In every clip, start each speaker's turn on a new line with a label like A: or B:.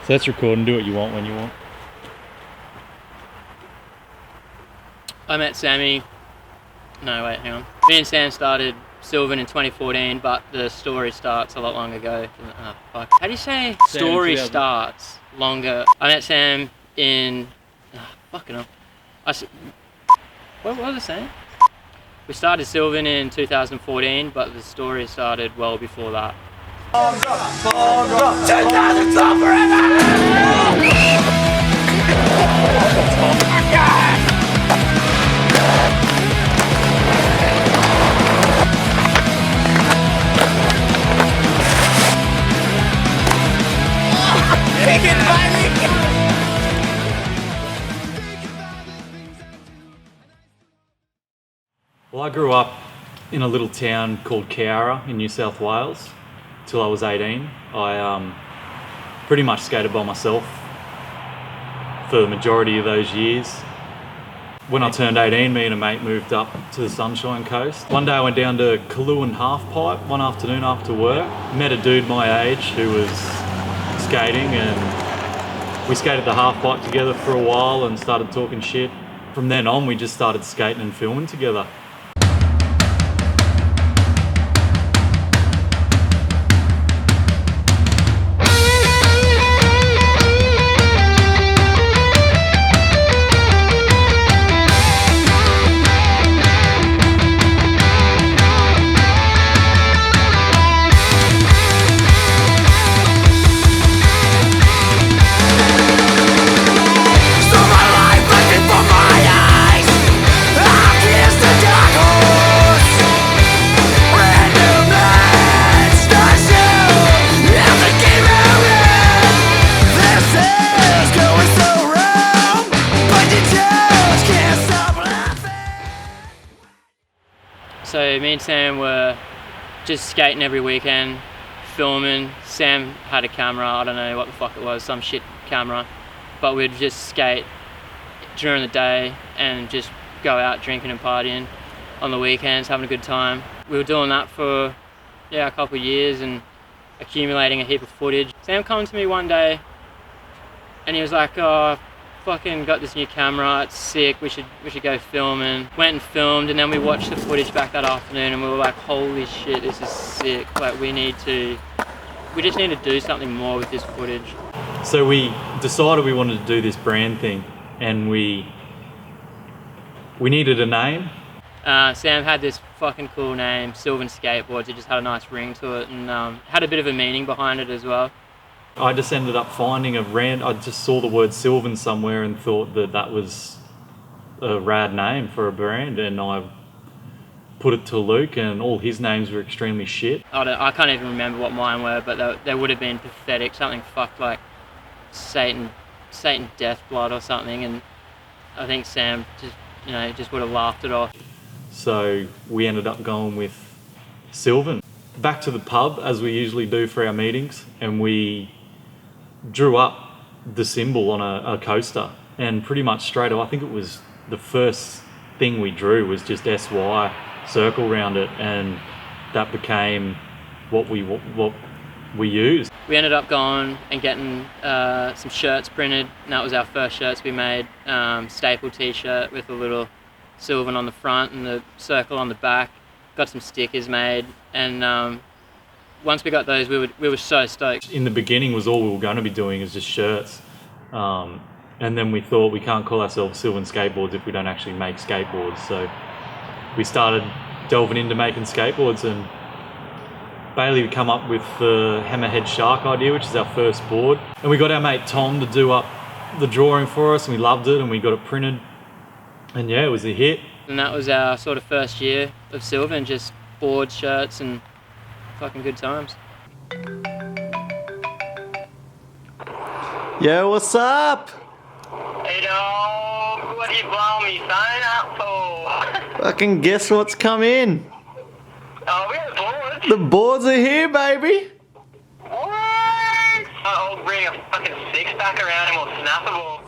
A: So that's recording. Do what you want when you want.
B: I met Sammy. No, wait, hang on. Me and Sam started Sylvan in 2014, but the story starts a lot longer ago. Oh, fuck. How do you say story starts longer? I met Sam in. Fucking hell. What was I saying? We started Sylvan in 2014, but the story started well before that.
C: 2012
A: Well, I grew up in a little town called Cowra in New South Wales till I was 18. I pretty much skated by myself for the majority of those years. When I turned 18, me and a mate moved up to the Sunshine Coast. One day I went down to Kaluan Halfpipe one afternoon after work. Met a dude my age who was skating, and we skated the halfpipe together for a while and started talking shit. From then on, we just started skating and filming together.
B: So me and Sam were just skating every weekend, filming. Sam had a camera, I don't know what the fuck it was, some shit camera. But we'd just skate during the day and just go out drinking and partying on the weekends, having a good time. We were doing that for a couple of years and accumulating a heap of footage. Sam came to me one day and he was like, oh, fucking got this new camera, it's sick, we should go filming. Went and filmed, and then we watched the footage back that afternoon and we were like, holy shit, this is sick. Like we just need to do something more with this footage.
A: So we decided we wanted to do this brand thing, and we needed a name.
B: Sam had this fucking cool name, Sylvan Skateboards. It just had a nice ring to it, and had a bit of a meaning behind it as well.
A: I just ended up finding I just saw the word Sylvan somewhere and thought that was a rad name for a brand, and I put it to Luke, and all his names were extremely shit.
B: I can't even remember what mine were, but they would have been pathetic, something fucked like Satan Deathblood or something, and I think Sam just would have laughed it off.
A: So we ended up going with Sylvan. Back to the pub, as we usually do for our meetings, and we drew up the symbol on a coaster, and pretty much straight away, I think it was the first thing we drew was just SY circle around it, and that became what we used.
B: We ended up going and getting some shirts printed, and that was our first shirts we made. Staple t-shirt with a little Sylvan on the front and the circle on the back. Got some stickers made, and once we got those, we were so stoked.
A: In the beginning was all we were going to be doing is just shirts, and then we thought we can't call ourselves Sylvan Skateboards if we don't actually make skateboards. So we started delving into making skateboards, and Bailey would come up with the Hammerhead Shark idea, which is our first board, and we got our mate Tom to do up the drawing for us, and we loved it, and we got it printed, and yeah, it was a hit.
B: And that was our sort of first year of Sylvan, just boards, shirts, and fucking good times.
C: Yo, what's up?
D: Hey dog, what are you blowing me phone up for?
C: Fucking guess what's come in?
D: Oh, we got boards.
C: The boards are here, baby.
D: What? I'll bring a fucking six-pack around and we'll snap them all.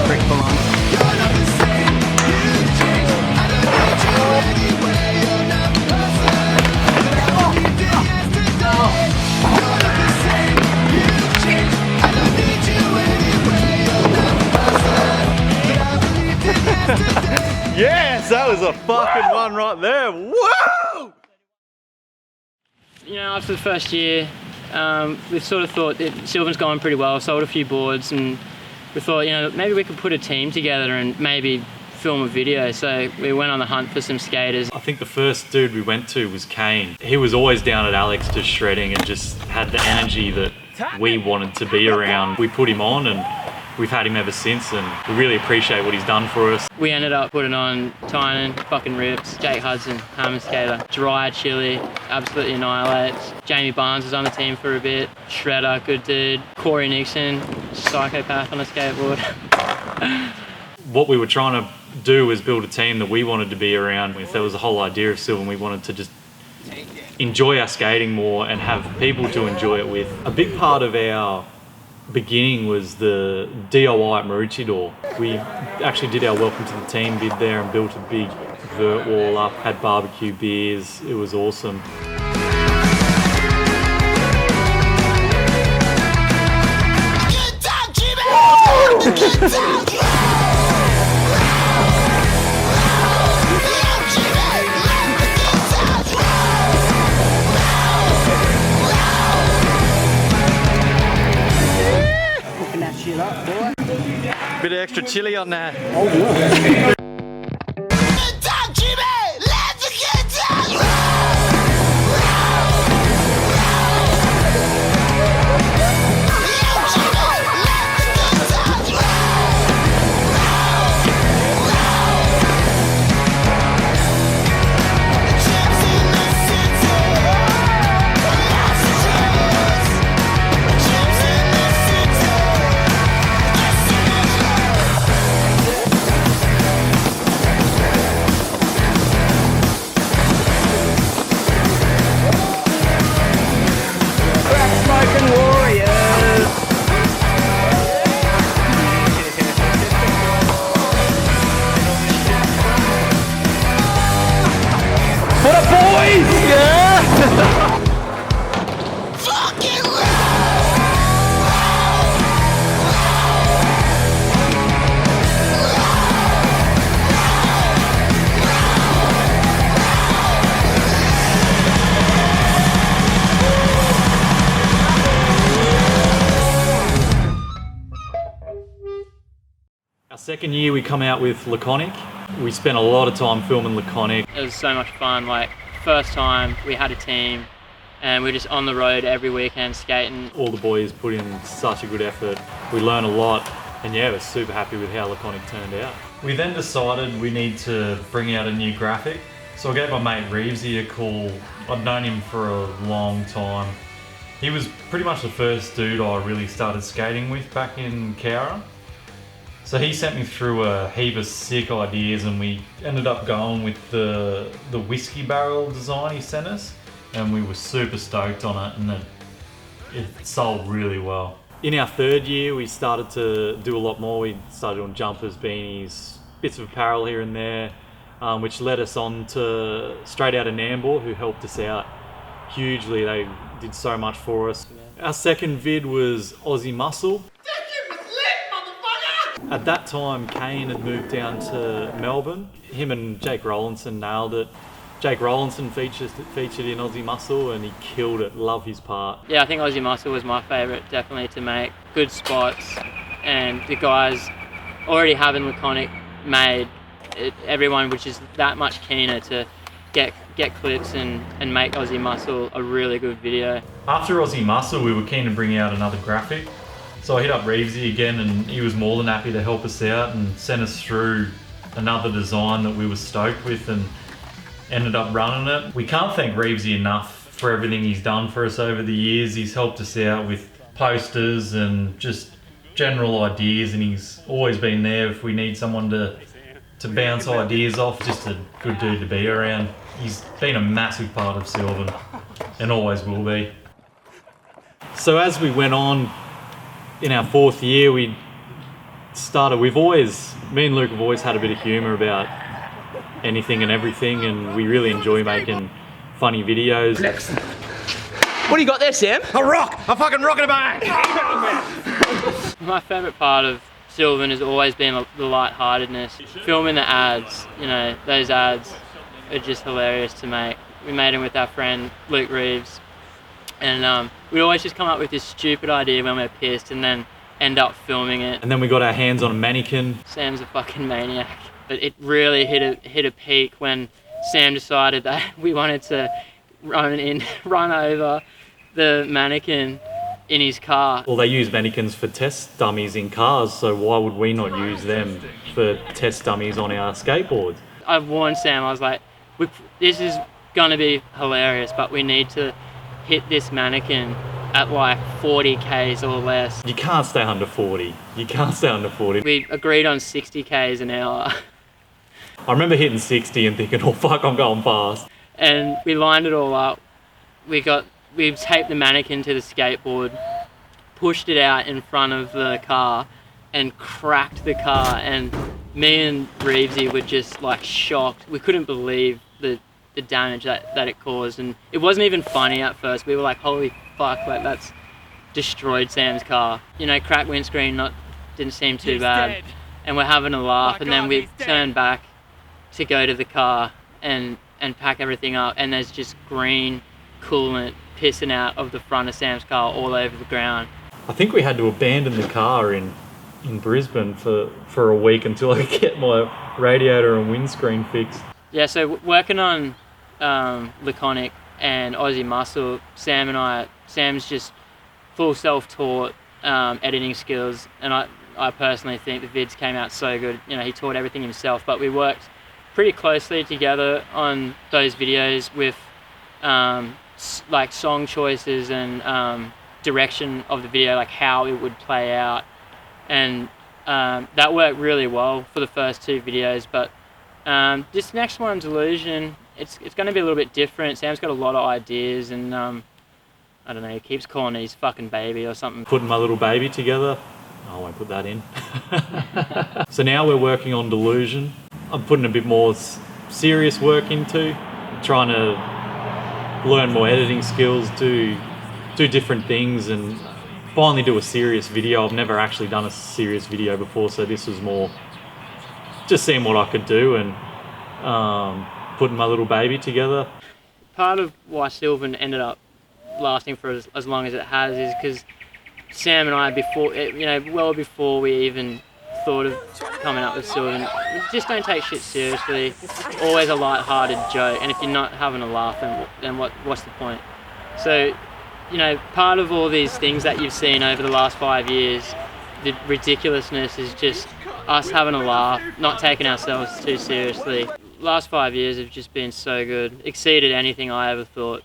C: Rick Balon. that was a fucking one right there. Whoa!
B: You know, after the first year, we've sort of thought that Sylvan's gone pretty well, sold a few boards, and we thought, you know, maybe we could put a team together and maybe film a video. So we went on the hunt for some skaters.
A: I think the first dude we went to was Kane. He was always down at Alex just shredding and just had the energy that we wanted to be around. We put him on and we've had him ever since, and we really appreciate what he's done for us.
B: We ended up putting on Tynan, fucking rips, Jake Hudson, Harmon Skater, Dry Chili, absolutely annihilates. Jamie Barnes was on the team for a bit, Shredder, good dude. Corey Nixon, psychopath on a skateboard.
A: What we were trying to do was build a team that we wanted to be around. If there was a whole idea of Sylvan, we wanted to just enjoy our skating more and have people to enjoy it with. A big part of our beginning was the DIY at Maroochydore. We actually did our welcome to the team bid there and built a big vert wall up, had barbecue beers. It was awesome.
C: Bit of extra chili on that.
A: Second year we come out with Laconic. We spent a lot of time filming Laconic.
B: It was so much fun. Like, first time we had a team and we're just on the road every weekend skating.
A: All the boys put in such a good effort. We learned a lot, and yeah, we're super happy with how Laconic turned out. We then decided we need to bring out a new graphic. So I gave my mate Reevesy a call. I'd known him for a long time. He was pretty much the first dude I really started skating with back in Cowra. So he sent me through a heap of sick ideas, and we ended up going with the whiskey barrel design he sent us, and we were super stoked on it, and it sold really well. In our third year we started to do a lot more. We started doing jumpers, beanies, bits of apparel here and there, which led us on to Straight Outta Nambour, who helped us out hugely. They did so much for us. Our second vid was Aussie Muscle. At that time, Kane had moved down to Melbourne. Him and Jake Rollinson nailed it. Jake Rollinson featured in Aussie Muscle, and he killed it. Love his part.
B: Yeah, I think Aussie Muscle was my favourite, definitely, to make. Good spots, and the guys already having Laconic made, everyone which is that much keener to get clips and make Aussie Muscle a really good video.
A: After Aussie Muscle, we were keen to bring out another graphic. So I hit up Reevesy again, and he was more than happy to help us out and sent us through another design that we were stoked with, and ended up running it. We can't thank Reevesy enough for everything he's done for us over the years. He's helped us out with posters and just general ideas, and he's always been there if we need someone to bounce ideas off. Just a good dude to be around. He's been a massive part of Sylvan and always will be. So as we went on, in our fourth year, me and Luke have always had a bit of humour about anything and everything, and we really enjoy making funny videos.
E: Next. What do you got there, Sam?
C: A rock! A fucking rock in a bag!
B: My favourite part of Sylvan has always been the lightheartedness. Filming the ads, you know, those ads are just hilarious to make. We made them with our friend Luke Reeves, and we always just come up with this stupid idea when we're pissed and then end up filming it.
A: And then we got our hands on a mannequin.
B: Sam's a fucking maniac. But it really hit a peak when Sam decided that we wanted to run over the mannequin in his car.
A: Well, they use mannequins for test dummies in cars, so why would we not use them for test dummies on our skateboards?
B: I've warned Sam, I was like, this is gonna be hilarious, but we need to hit this mannequin at like 40 Ks or less.
A: You can't stay under 40. You can't stay under 40.
B: We agreed on 60 Ks an hour.
A: I remember hitting 60 and thinking, oh fuck, I'm going fast.
B: And we lined it all up. We taped the mannequin to the skateboard, pushed it out in front of the car, and cracked the car. And me and Reevesy were just like shocked. We couldn't believe the damage that it caused. And it wasn't even funny at first. We were like, holy fuck, like that's destroyed Sam's car. You know, cracked windscreen didn't seem too bad.
E: Dead.
B: And we're having a laugh.
E: My
B: And then
E: God,
B: we
E: he's dead.
B: turned back to go to the car and pack everything up, and there's just green coolant pissing out of the front of Sam's car all over the ground.
A: I think we had to abandon the car in Brisbane for a week until I could get my radiator and windscreen fixed.
B: Yeah, so working on Laconic and Aussie Muscle, Sam's just full self-taught editing skills, and I personally think the vids came out so good. You know, he taught everything himself, but we worked pretty closely together on those videos with like song choices and direction of the video, like how it would play out, and that worked really well for the first two videos. But this next one, Delusion, it's going to be a little bit different. Sam's got a lot of ideas, and I don't know, he keeps calling it his fucking baby or something.
A: Putting my little baby together. I won't put that in. So now we're working on Delusion. I'm putting a bit more serious work into trying to learn more editing skills, do different things, and finally do a serious video. I've never actually done a serious video before, so this was more just seeing what I could do and putting my little baby together.
B: Part of why Sylvan ended up lasting for as long as it has is because Sam and I, well before we even thought of coming up with Sylvan, just don't take shit seriously. It's always a light-hearted joke, and if you're not having a laugh, then what's the point? So, you know, part of all these things that you've seen over the last 5 years, the ridiculousness is just us having a laugh, not taking ourselves too seriously. Last 5 years have just been so good, exceeded anything I ever thought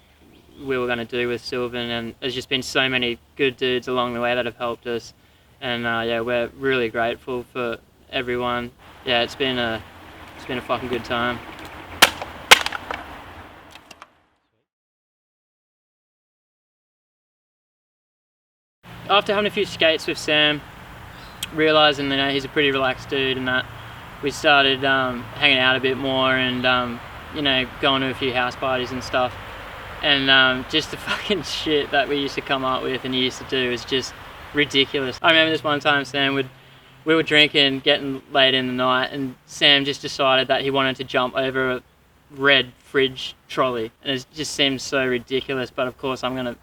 B: we were going to do with Sylvan, and there's just been so many good dudes along the way that have helped us, and yeah, we're really grateful for everyone. Yeah, it's been a fucking good time. After having a few skates with Sam, realising that he's a pretty relaxed dude, and that we started hanging out a bit more and you know, going to a few house parties and stuff. And just the fucking shit that we used to come up with and he used to do is just ridiculous. I remember this one time, we were drinking, getting late in the night, and Sam just decided that he wanted to jump over a red fridge trolley, and it just seemed so ridiculous. But of course, I'm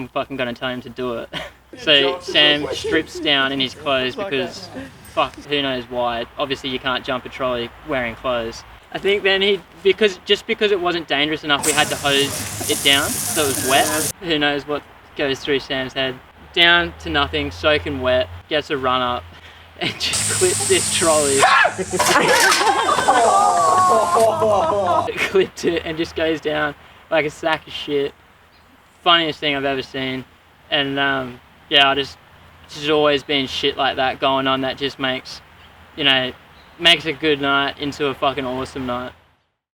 B: fucking gonna tell him to do it. So Sam strips down in his clothes because, fuck, who knows why. Obviously, you can't jump a trolley wearing clothes. I think then because it wasn't dangerous enough, we had to hose it down so it was wet. Who knows what goes through Sam's head. Down to nothing, soaking wet, gets a run up, and just clips this trolley. Clipped it and just goes down like a sack of shit. Funniest thing I've ever seen. And yeah, there's always been shit like that going on that just makes, you know, makes a good night into a fucking awesome night.